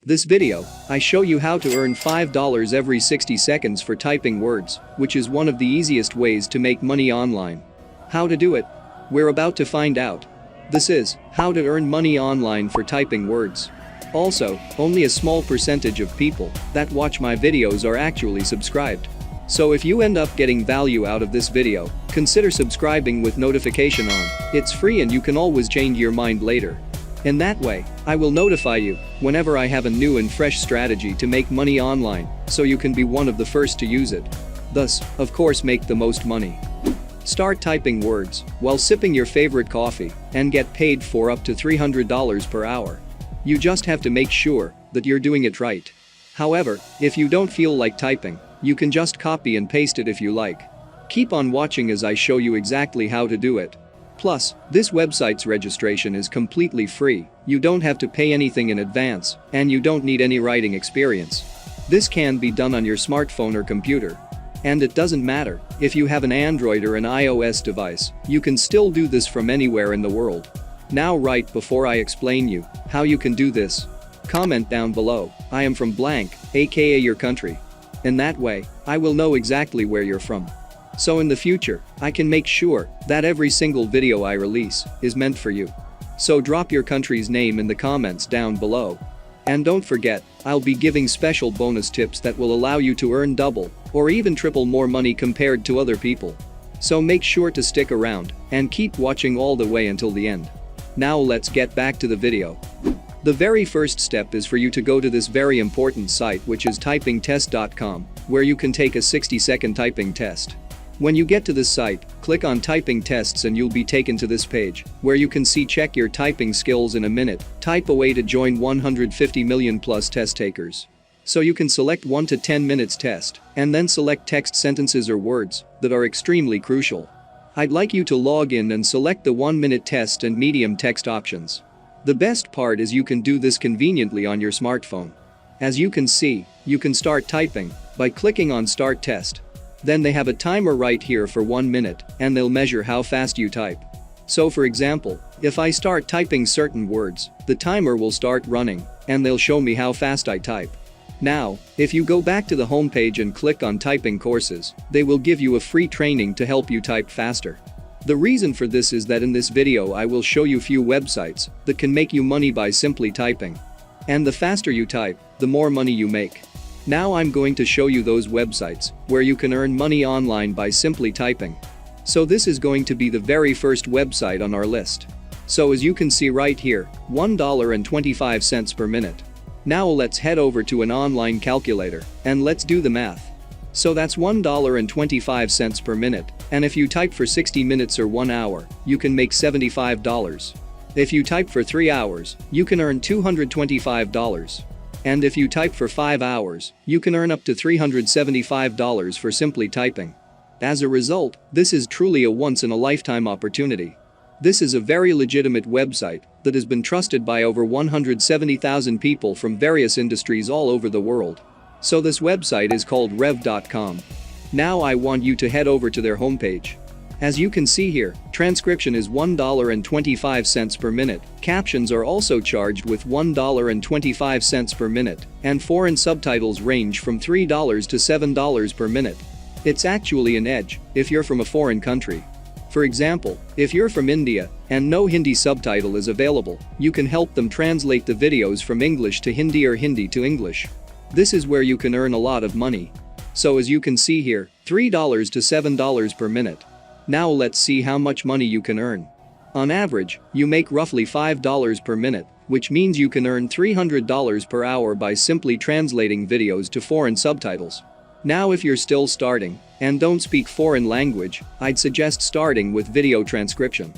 This video, I show you how to earn $5 every 60 seconds for typing words, which is one of the easiest ways to make money online. How to do it? We're about to find out. This is how to earn money online for typing words. Also, only a small percentage of people that watch my videos are actually subscribed. So if you end up getting value out of this video, consider subscribing with notification on. It's free and you can always change your mind later. In that way, I will notify you whenever I have a new and fresh strategy to make money online, so you can be one of the first to use it. Thus, of course, make the most money. Start typing words while sipping your favorite coffee and get paid for up to $300 per hour. You just have to make sure that you're doing it right. However, if you don't feel like typing, you can just copy and paste it if you like. Keep on watching as I show you exactly how to do it. Plus, this website's registration is completely free, you don't have to pay anything in advance, and you don't need any writing experience. This can be done on your smartphone or computer. And it doesn't matter if you have an Android or an iOS device, you can still do this from anywhere in the world. Now, right before I explain you how you can do this, comment down below, I am from blank, aka your country. In that way, I will know exactly where you're from. So in the future, I can make sure that every single video I release is meant for you. So drop your country's name in the comments down below. And don't forget, I'll be giving special bonus tips that will allow you to earn double or even triple more money compared to other people. So make sure to stick around and keep watching all the way until the end. Now let's get back to the video. The very first step is for you to go to this very important site, which is typingtest.com, where you can take a 60-second typing test. When you get to this site, click on typing tests and you'll be taken to this page, where you can see check your typing skills in a minute, type away to join 150 million plus test takers. So you can select 1 to 10 minutes test, and then select text sentences or words that are extremely crucial. I'd like you to log in and select the 1-minute test and medium text options. The best part is you can do this conveniently on your smartphone. As you can see, you can start typing by clicking on Start Test. Then they have a timer right here for 1 minute, and they'll measure how fast you type. So for example, if I start typing certain words, the timer will start running, and they'll show me how fast I type. Now, if you go back to the homepage and click on typing courses, they will give you a free training to help you type faster. The reason for this is that in this video I will show you few websites that can make you money by simply typing. And the faster you type, the more money you make. Now I'm going to show you those websites where you can earn money online by simply typing. So this is going to be the very first website on our list. So as you can see right here, $1.25 per minute. Now let's head over to an online calculator and let's do the math. So that's $1.25 per minute, and if you type for 60 minutes or 1 hour, you can make $75. If you type for 3 hours, you can earn $225. And if you type for 5 hours, you can earn up to $375 for simply typing. As a result, this is truly a once-in-a-lifetime opportunity. This is a very legitimate website that has been trusted by over 170,000 people from various industries all over the world. So this website is called Rev.com. Now I want you to head over to their homepage. As you can see here, transcription is $1.25 per minute, captions are also charged with $1.25 per minute, and foreign subtitles range from $3 to $7 per minute. It's actually an edge if you're from a foreign country. For example, if you're from India and no Hindi subtitle is available, you can help them translate the videos from English to Hindi or Hindi to English. This is where you can earn a lot of money. So as you can see here, $3 to $7 per minute. Now let's see how much money you can earn. On average, you make roughly $5 per minute, which means you can earn $300 per hour by simply translating videos to foreign subtitles. Now if you're still starting and don't speak foreign language, I'd suggest starting with video transcription.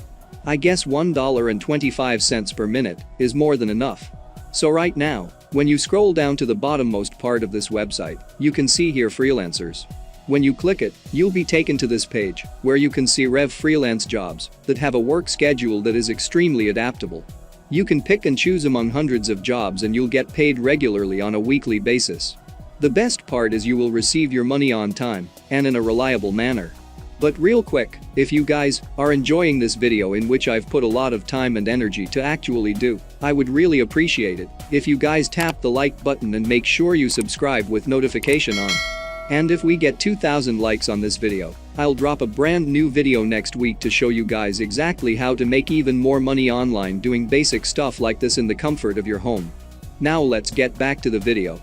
I guess $1.25 per minute is more than enough. So right now, when you scroll down to the bottommost part of this website, you can see here freelancers. When you click it, you'll be taken to this page, where you can see Rev freelance jobs that have a work schedule that is extremely adaptable. You can pick and choose among hundreds of jobs and you'll get paid regularly on a weekly basis. The best part is you will receive your money on time and in a reliable manner. But real quick, if you guys are enjoying this video in which I've put a lot of time and energy to actually do, I would really appreciate it if you guys tap the like button and make sure you subscribe with notification on. And if we get 2,000 likes on this video, I'll drop a brand new video next week to show you guys exactly how to make even more money online doing basic stuff like this in the comfort of your home. Now let's get back to the video.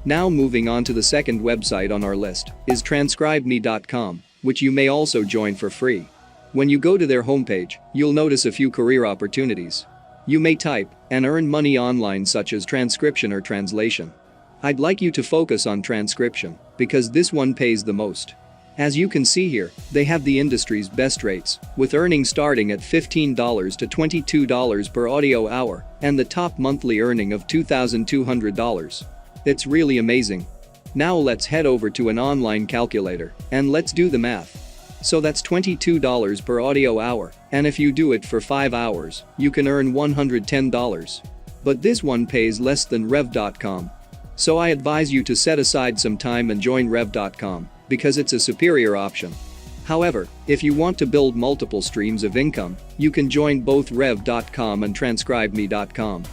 Now moving on to the second website on our list is transcribeme.com, which you may also join for free. When you go to their homepage, you'll notice a few career opportunities. You may type and earn money online such as transcription or translation. I'd like you to focus on transcription because this one pays the most. As you can see here, they have the industry's best rates, with earnings starting at $15 to $22 per audio hour and the top monthly earning of $2,200. It's really amazing. Now let's head over to an online calculator and let's do the math. So that's $22 per audio hour, and if you do it for 5 hours, you can earn $110. But this one pays less than Rev.com. So I advise you to set aside some time and join Rev.com because it's a superior option. However, if you want to build multiple streams of income, you can join both Rev.com and TranscribeMe.com.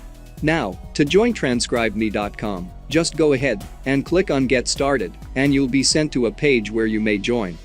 Now, to join TranscribeMe.com, just go ahead and click on Get Started, and you'll be sent to a page where you may join.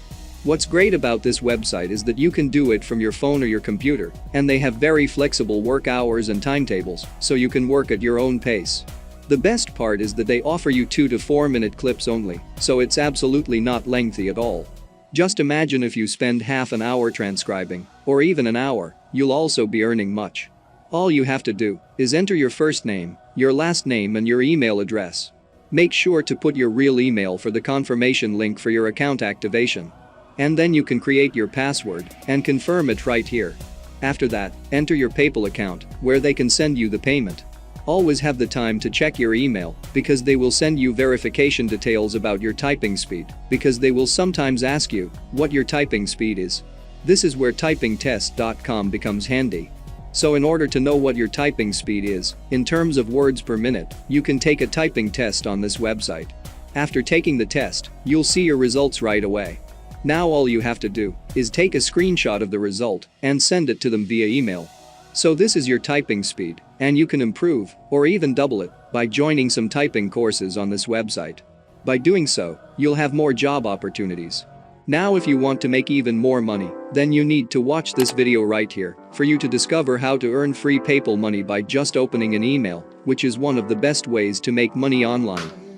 What's great about this website is that you can do it from your phone or your computer, and they have very flexible work hours and timetables, so you can work at your own pace. The best part is that they offer you 2 to 4 minute clips only, so it's absolutely not lengthy at all. Just imagine if you spend half an hour transcribing, or even an hour, you'll also be earning much. All you have to do is enter your first name, your last name and your email address. Make sure to put your real email for the confirmation link for your account activation. And then you can create your password and confirm it right here. After that, enter your PayPal account, where they can send you the payment. Always have the time to check your email because they will send you verification details about your typing speed because they will sometimes ask you what your typing speed is. This is where typingtest.com becomes handy. So in order to know what your typing speed is, in terms of words per minute, you can take a typing test on this website. After taking the test, you'll see your results right away. Now all you have to do is take a screenshot of the result and send it to them via email. So this is your typing speed, and you can improve or even double it by joining some typing courses on this website. By doing so, you'll have more job opportunities. Now if you want to make even more money, then you need to watch this video right here for you to discover how to earn free PayPal money by just opening an email, which is one of the best ways to make money online.